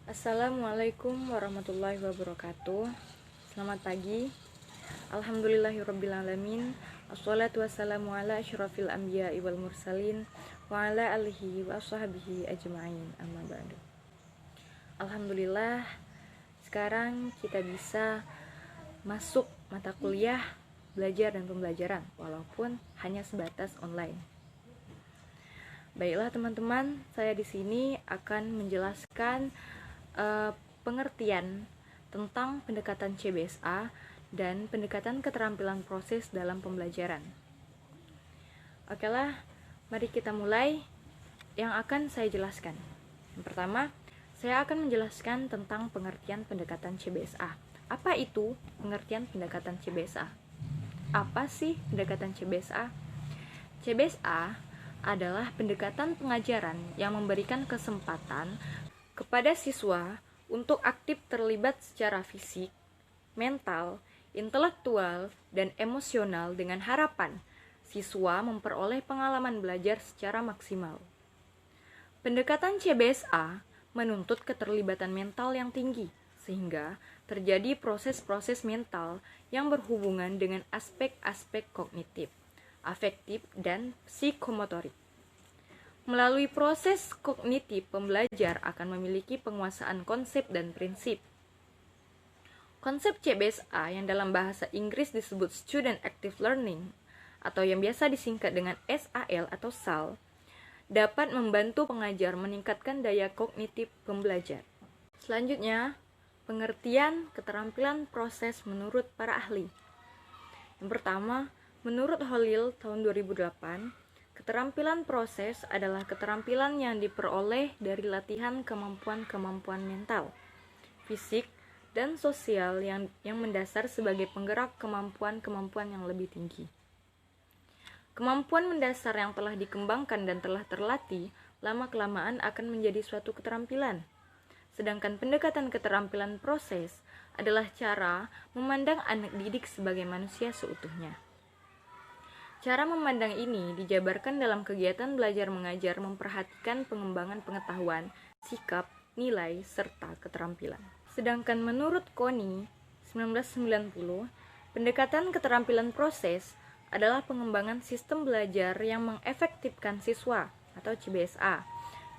Assalamualaikum warahmatullahi wabarakatuh. Selamat pagi. Alhamdulillahirrabbilalamin. Assalatu wassalamu ala asyrafil anbiya'i wal mursalin wa ala alihi wa ashabihi ajma'in, amma ba'du. Alhamdulillah, sekarang kita bisa masuk mata kuliah belajar dan pembelajaran walaupun hanya sebatas online. Baiklah teman-teman, saya di sini akan menjelaskan pengertian tentang pendekatan CBSA dan pendekatan keterampilan proses dalam pembelajaran. Oke lah, mari kita mulai yang akan saya jelaskan. Yang pertama, saya akan menjelaskan tentang pengertian pendekatan CBSA. Apa itu pengertian pendekatan CBSA? Apa sih pendekatan CBSA? CBSA adalah pendekatan pengajaran yang memberikan kesempatan kepada siswa untuk aktif terlibat secara fisik, mental, intelektual, dan emosional dengan harapan siswa memperoleh pengalaman belajar secara maksimal. Pendekatan CBSA menuntut keterlibatan mental yang tinggi, sehingga terjadi proses-proses mental yang berhubungan dengan aspek-aspek kognitif, afektif, dan psikomotorik. Melalui proses kognitif, pembelajar akan memiliki penguasaan konsep dan prinsip. Konsep CBSA yang dalam bahasa Inggris disebut Student Active Learning atau yang biasa disingkat dengan SAL atau SAL, dapat membantu pengajar meningkatkan daya kognitif pembelajar. Selanjutnya, pengertian keterampilan proses menurut para ahli. Yang pertama, menurut Holil tahun 2008, keterampilan proses adalah keterampilan yang diperoleh dari latihan kemampuan-kemampuan mental, fisik, dan sosial yang mendasar sebagai penggerak kemampuan-kemampuan yang lebih tinggi. Kemampuan mendasar yang telah dikembangkan dan telah terlatih, lama-kelamaan akan menjadi suatu keterampilan. Sedangkan pendekatan keterampilan proses adalah cara memandang anak didik sebagai manusia seutuhnya. Cara memandang ini dijabarkan dalam kegiatan belajar mengajar memperhatikan pengembangan pengetahuan, sikap, nilai, serta keterampilan. Sedangkan menurut Koni 1990, pendekatan keterampilan proses adalah pengembangan sistem belajar yang mengefektifkan siswa atau CBSA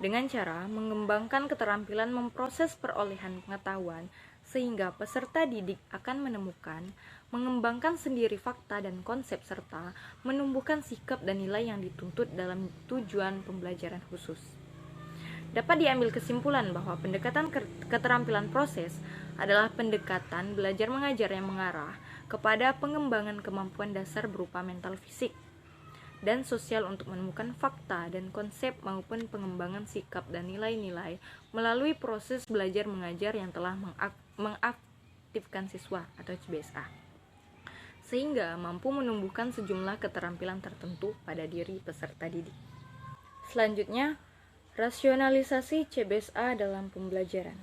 dengan cara mengembangkan keterampilan memproses perolehan pengetahuan sehingga peserta didik akan menemukan, mengembangkan sendiri fakta dan konsep serta menumbuhkan sikap dan nilai yang dituntut dalam tujuan pembelajaran khusus. Dapat diambil kesimpulan bahwa pendekatan keterampilan proses adalah pendekatan belajar mengajar yang mengarah kepada pengembangan kemampuan dasar berupa mental, fisik, dan sosial untuk menemukan fakta dan konsep maupun pengembangan sikap dan nilai-nilai melalui proses belajar mengajar yang telah mengaktifkan siswa atau CBSA, sehingga mampu menumbuhkan sejumlah keterampilan tertentu pada diri peserta didik. Selanjutnya, rasionalisasi CBSA dalam pembelajaran.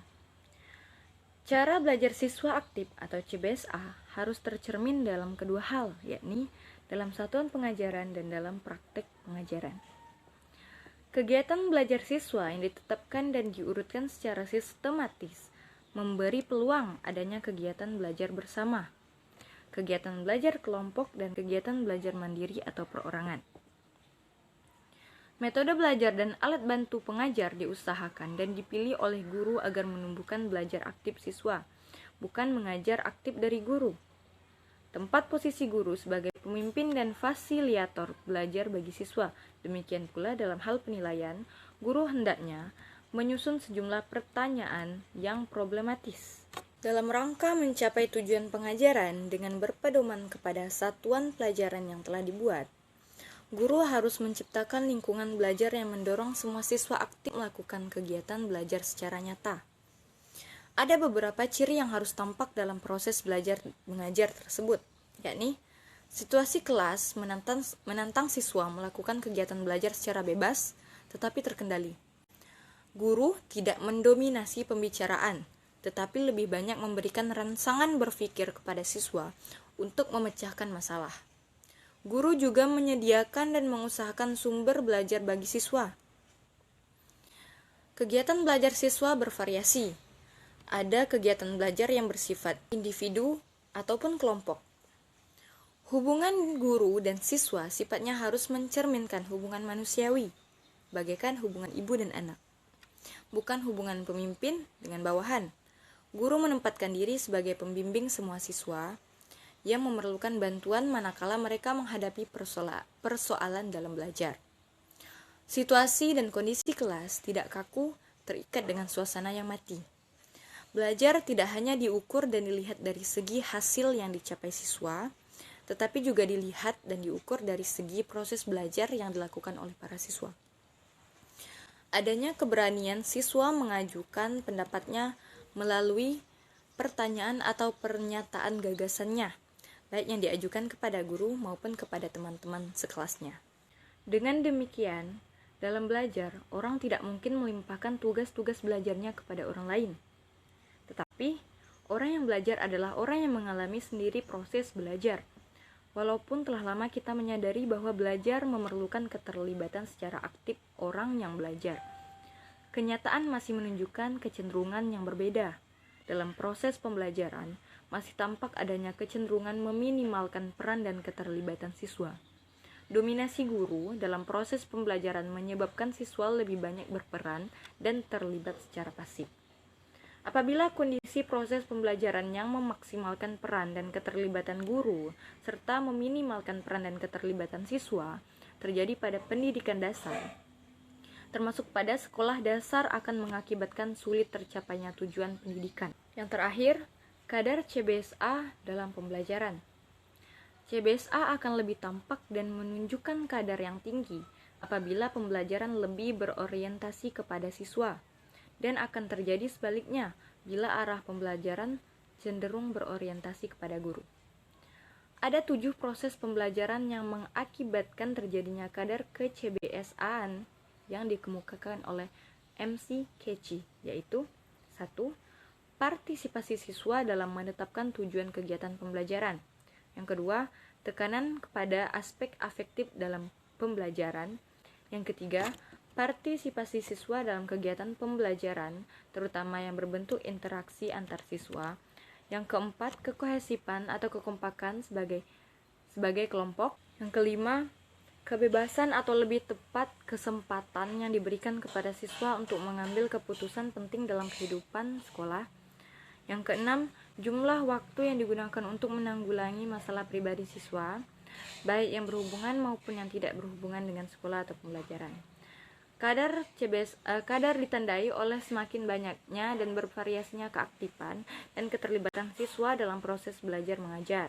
Cara belajar siswa aktif atau CBSA harus tercermin dalam kedua hal, yakni dalam satuan pengajaran dan dalam praktek pengajaran. Kegiatan belajar siswa yang ditetapkan dan diurutkan secara sistematis memberi peluang adanya kegiatan belajar bersama, kegiatan belajar kelompok, dan kegiatan belajar mandiri atau perorangan. Metode belajar dan alat bantu pengajar diusahakan dan dipilih oleh guru agar menumbuhkan belajar aktif siswa, bukan mengajar aktif dari guru. Tempat posisi guru sebagai pemimpin dan fasilitator belajar bagi siswa. Demikian pula dalam hal penilaian, guru hendaknya menyusun sejumlah pertanyaan yang problematis. Dalam rangka mencapai tujuan pengajaran dengan berpedoman kepada satuan pelajaran yang telah dibuat, guru harus menciptakan lingkungan belajar yang mendorong semua siswa aktif melakukan kegiatan belajar secara nyata. Ada beberapa ciri yang harus tampak dalam proses belajar mengajar tersebut, yakni situasi kelas menantang siswa melakukan kegiatan belajar secara bebas tetapi terkendali. Guru tidak mendominasi pembicaraan, tetapi lebih banyak memberikan rangsangan berpikir kepada siswa untuk memecahkan masalah. Guru juga menyediakan dan mengusahakan sumber belajar bagi siswa. Kegiatan belajar siswa bervariasi. ada kegiatan belajar yang bersifat individu ataupun kelompok. Hubungan guru dan siswa sifatnya harus mencerminkan hubungan manusiawi, bagaikan hubungan ibu dan anak. Bukan hubungan pemimpin dengan bawahan. Guru menempatkan diri sebagai pembimbing semua siswa yang memerlukan bantuan manakala mereka menghadapi persoalan dalam belajar. Situasi dan kondisi kelas tidak kaku, terikat dengan suasana yang mati. Belajar tidak hanya diukur dan dilihat dari segi hasil yang dicapai siswa, tetapi juga dilihat dan diukur dari segi proses belajar yang dilakukan oleh para siswa. Adanya keberanian siswa mengajukan pendapatnya melalui pertanyaan atau pernyataan gagasannya, baik yang diajukan kepada guru maupun kepada teman-teman sekelasnya. Dengan demikian, dalam belajar, orang tidak mungkin melimpahkan tugas-tugas belajarnya kepada orang lain. Tetapi, orang yang belajar adalah orang yang mengalami sendiri proses belajar. Walaupun telah lama kita menyadari bahwa belajar memerlukan keterlibatan secara aktif orang yang belajar, kenyataan masih menunjukkan kecenderungan yang berbeda. Dalam proses pembelajaran, masih tampak adanya kecenderungan meminimalkan peran dan keterlibatan siswa. Dominasi guru dalam proses pembelajaran menyebabkan siswa lebih banyak berperan dan terlibat secara pasif. Apabila kondisi proses pembelajaran yang memaksimalkan peran dan keterlibatan guru serta meminimalkan peran dan keterlibatan siswa terjadi pada pendidikan dasar, termasuk pada sekolah dasar, akan mengakibatkan sulit tercapainya tujuan pendidikan. Yang terakhir, kadar CBSA dalam pembelajaran. CBSA akan lebih tampak dan menunjukkan kadar yang tinggi apabila pembelajaran lebih berorientasi kepada siswa, dan akan terjadi sebaliknya bila arah pembelajaran cenderung berorientasi kepada guru. Ada 7 proses pembelajaran yang mengakibatkan terjadinya kadar ke-CBSA-an yang dikemukakan oleh MC Keci, yaitu 1. Partisipasi siswa dalam menetapkan tujuan kegiatan pembelajaran. Yang kedua, tekanan kepada aspek afektif dalam pembelajaran. Yang ketiga, partisipasi siswa dalam kegiatan pembelajaran, terutama yang berbentuk interaksi antar siswa. Yang keempat, kekohesipan atau kekompakan sebagai kelompok. Yang kelima, kebebasan atau lebih tepat kesempatan yang diberikan kepada siswa untuk mengambil keputusan penting dalam kehidupan sekolah. Yang keenam, jumlah waktu yang digunakan untuk menanggulangi masalah pribadi siswa, baik yang berhubungan maupun yang tidak berhubungan dengan sekolah atau pembelajaran. Kadar ditandai oleh semakin banyaknya dan bervariasinya keaktifan dan keterlibatan siswa dalam proses belajar mengajar.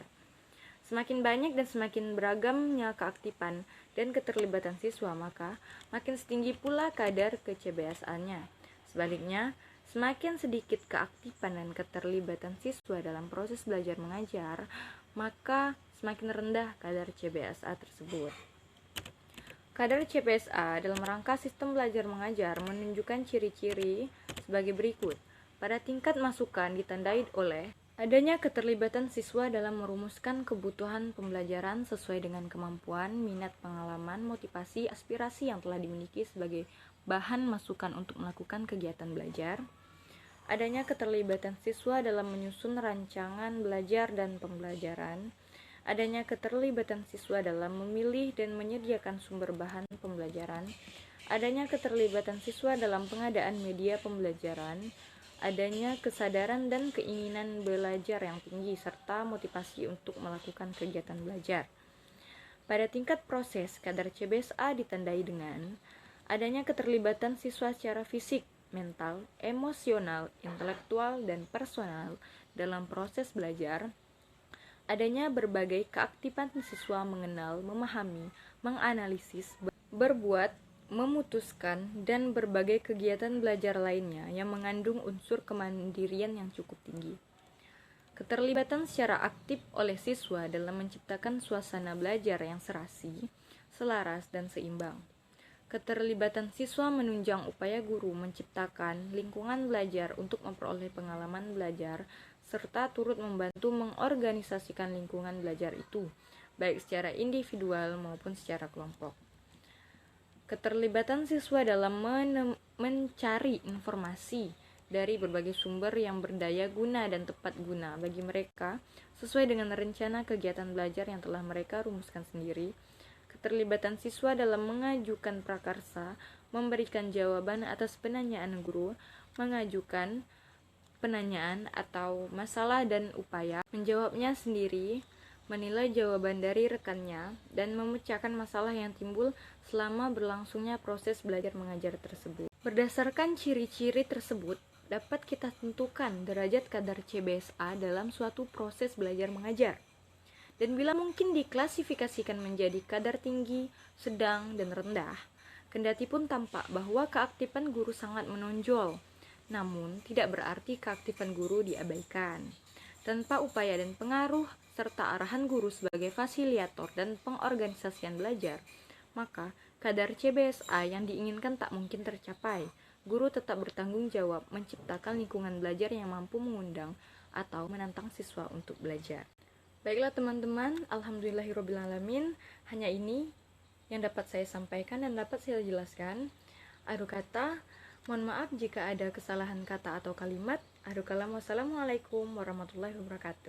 Semakin banyak dan semakin beragamnya keaktifan dan keterlibatan siswa, maka makin setinggi pula kadar ke-CBSA-nya. Sebaliknya, semakin sedikit keaktifan dan keterlibatan siswa dalam proses belajar mengajar, maka semakin rendah kadar CBSA tersebut. Kadar CBSA dalam rangka sistem belajar mengajar menunjukkan ciri-ciri sebagai berikut. Pada tingkat masukan ditandai oleh adanya keterlibatan siswa dalam merumuskan kebutuhan pembelajaran sesuai dengan kemampuan, minat, pengalaman, motivasi, aspirasi yang telah dimiliki sebagai bahan masukan untuk melakukan kegiatan belajar. Adanya keterlibatan siswa dalam menyusun rancangan belajar dan pembelajaran. Adanya keterlibatan siswa dalam memilih dan menyediakan sumber bahan pembelajaran. Adanya keterlibatan siswa dalam pengadaan media pembelajaran. Adanya kesadaran dan keinginan belajar yang tinggi serta motivasi untuk melakukan kegiatan belajar. Pada tingkat proses, kadar CBSA ditandai dengan adanya keterlibatan siswa secara fisik, mental, emosional, intelektual, dan personal dalam proses belajar. Adanya berbagai keaktifan siswa mengenal, memahami, menganalisis, berbuat, memutuskan, dan berbagai kegiatan belajar lainnya yang mengandung unsur kemandirian yang cukup tinggi. Keterlibatan secara aktif oleh siswa dalam menciptakan suasana belajar yang serasi, selaras, dan seimbang. Keterlibatan siswa menunjang upaya guru menciptakan lingkungan belajar untuk memperoleh pengalaman belajar, serta turut membantu mengorganisasikan lingkungan belajar itu, baik secara individual maupun secara kelompok. Keterlibatan siswa dalam mencari informasi dari berbagai sumber yang berdaya guna dan tepat guna bagi mereka sesuai dengan rencana kegiatan belajar yang telah mereka rumuskan sendiri. Keterlibatan siswa dalam mengajukan prakarsa, memberikan jawaban atas penanyaan guru, mengajukan penanyaan atau masalah dan upaya menjawabnya sendiri, menilai jawaban dari rekannya, dan memecahkan masalah yang timbul selama berlangsungnya proses belajar mengajar tersebut. Berdasarkan ciri-ciri tersebut, dapat kita tentukan derajat kadar CBSA dalam suatu proses belajar mengajar. Dan bila mungkin diklasifikasikan menjadi kadar tinggi, sedang, dan rendah, kendati pun tampak bahwa keaktifan guru sangat menonjol, namun tidak berarti keaktifan guru diabaikan. Tanpa upaya dan pengaruh serta arahan guru sebagai fasilitator dan pengorganisasian belajar, maka kadar CBSA yang diinginkan tak mungkin tercapai. Guru tetap bertanggung jawab menciptakan lingkungan belajar yang mampu mengundang atau menantang siswa untuk belajar. Baiklah teman-teman, alhamdulillahirrabbilalamin, hanya ini yang dapat saya sampaikan dan dapat saya jelaskan. Akhir kata, mohon maaf jika ada kesalahan kata atau kalimat. Akhir kalam, wassalamualaikum warahmatullahi wabarakatuh.